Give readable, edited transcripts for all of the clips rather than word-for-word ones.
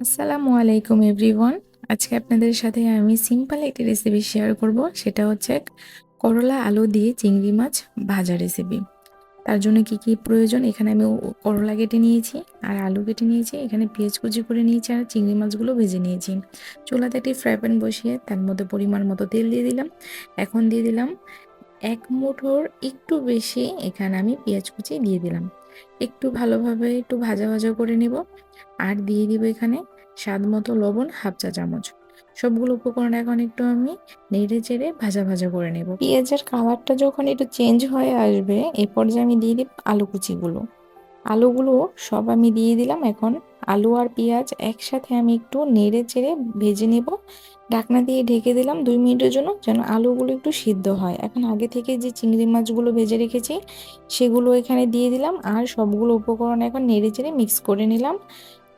আসসালামু আলাইকুম এভরিওয়ান। আজকে আপনাদের সাথে আমি সিম্পল একটি রেসিপি শেয়ার করব। সেটা হচ্ছে করলা আলু দিয়ে চিংড়ি মাছ ভাজা রেসিপি। তার জন্য কি কি প্রয়োজন, এখানে আমি করলা কেটে নিয়েছি আর আলু কেটে নিয়েছি, এখানে পেঁয়াজ কুচি করে নিয়েছি আর চিংড়ি মাছগুলো ভেজে নিয়েছি। চুলাতে একটি ফ্রাই প্যান বসিয়ে তার মধ্যে পরিমাণ মতো তেল দিয়ে দিলাম। এখন দিয়ে দিলাম এক মুঠোর একটু বেশি এখানে আমি পেঁয়াজ কুচি দিয়ে দিলাম। একটু ভালোভাবে একটু ভাজা ভাজা করে নেব। আর দিয়ে দিব এখানে স্বাদ মতো লবণ, হাফ চা চামচ। সবগুলো উপকরণ এখন একটু আমি নেড়ে চেড়ে ভাজা ভাজা করে নেব। পেঁয়াজের কালারটা যখন একটু চেঞ্জ হয়ে আসবে, এই পর্যায়ে আমি দিয়ে দিব আলু কুচিগুলো। আলুগুলো সব আমি দিয়ে দিলাম। এখন আলু আর পেঁয়াজ একসাথে আমি একটু নেড়ে চেড়ে ভেজে নেব। ঢাকনা দিয়ে ঢেকে দিলাম 2 মিনিটের জন্য, যেন আলুগুলো একটু সিদ্ধ হয়। এখন আগে থেকে যে চিংড়ি মাছগুলো ভেজে রেখেছি সেগুলো এখানে দিয়ে দিলাম আর সবগুলো উপকরণ এখন নেড়ে চেড়ে মিক্স করে নিলাম।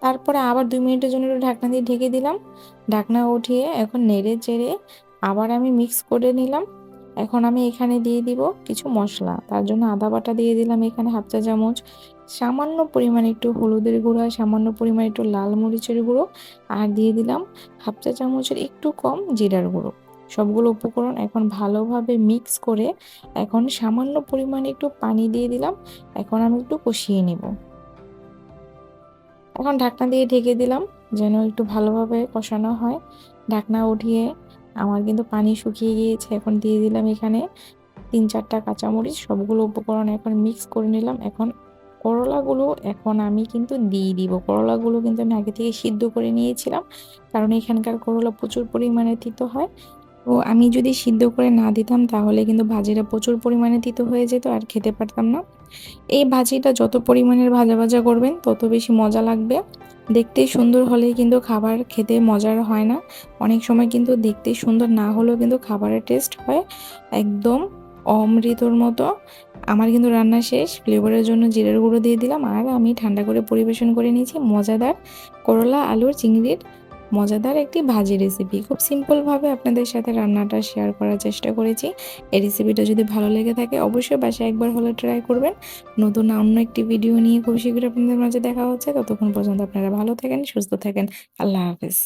তারপরে আবার 2 মিনিটের জন্য একটু ঢাকনা দিয়ে ঢেকে দিলাম। ঢাকনা উঠিয়ে এখন নেড়ে চেড়ে আবার আমি মিক্স করে নিলাম। এখন আমি এখানে দিয়ে দিব কিছু মশলা। তার জন্য আদা বাটা দিয়ে দিলাম এখানে হাফ চা চামচ, সামান্য পরিমাণে একটু হলুদের গুঁড়া, সামান্য পরিমাণে একটু লাল মরিচের গুঁড়ো, আর দিয়ে দিলাম হাফ চা চামচের একটু কম জিরার গুঁড়ো। সবগুলো উপকরণ এখন ভালোভাবে মিক্স করে এখন সামান্য পরিমাণে একটু পানি দিয়ে দিলাম। এখন আমি একটু কষিয়ে নেব। এখন ঢাকনা দিয়ে ঢেকে দিলাম যেন একটু ভালোভাবে কষানো হয়। ঢাকনা উঠিয়ে আমার কিন্তু পানি শুকিয়ে গিয়েছে। এখন দিয়ে দিলাম এখানে 3-4টা কাঁচামরিচ। সবগুলো উপকরণ এখন মিক্স করে নিলাম। এখন করলাগুলো এখন আমি কিন্তু দিয়ে দিব। করলাগুলো কিন্তু আমি আগে থেকে সিদ্ধ করে নিয়েছিলাম, কারণ এখানকার করলা প্রচুর পরিমাণে তিতো হয়। তো আমি যদি সিদ্ধ করে না দিতাম তাহলে কিন্তু ভাজিটা প্রচুর পরিমাণে তিতো হয়ে যেত আর খেতে পারতাম না। এই ভাজিটা যত পরিমাণের ভাজা ভাজা করবেন তত বেশি মজা লাগবে। দেখতে সুন্দর হলেই কিন্তু খাবার খেতে মজার হয় না। অনেক সময় কিন্তু দেখতে সুন্দর না হলেও কিন্তু খাবারের টেস্ট হয় একদম অমৃতর মতো। আমার কিন্তু রান্না শেষ। ফ্লেভারের জন্য জিরার গুঁড়ো দিয়ে দিলাম আর আমি ঠান্ডা করে পরিবেশন করে নিয়েছি মজাদার করলা আলুর চিংড়ির মজাদার একটি ভাজি রেসিপি। খুব সিম্পলভাবে আপনাদের সাথে রান্নাটা শেয়ার করার চেষ্টা করেছি। এই রেসিপিটা যদি ভালো লেগে থাকে অবশ্যই বাসায় একবার হলে ট্রাই করবেন। নতুন অন্য একটি ভিডিও নিয়ে খুব শীঘ্রই আপনাদের মাঝে দেখা হচ্ছে। ততক্ষণ পর্যন্ত আপনারা ভালো থাকেন, সুস্থ থাকেন। আল্লাহ হাফেজ।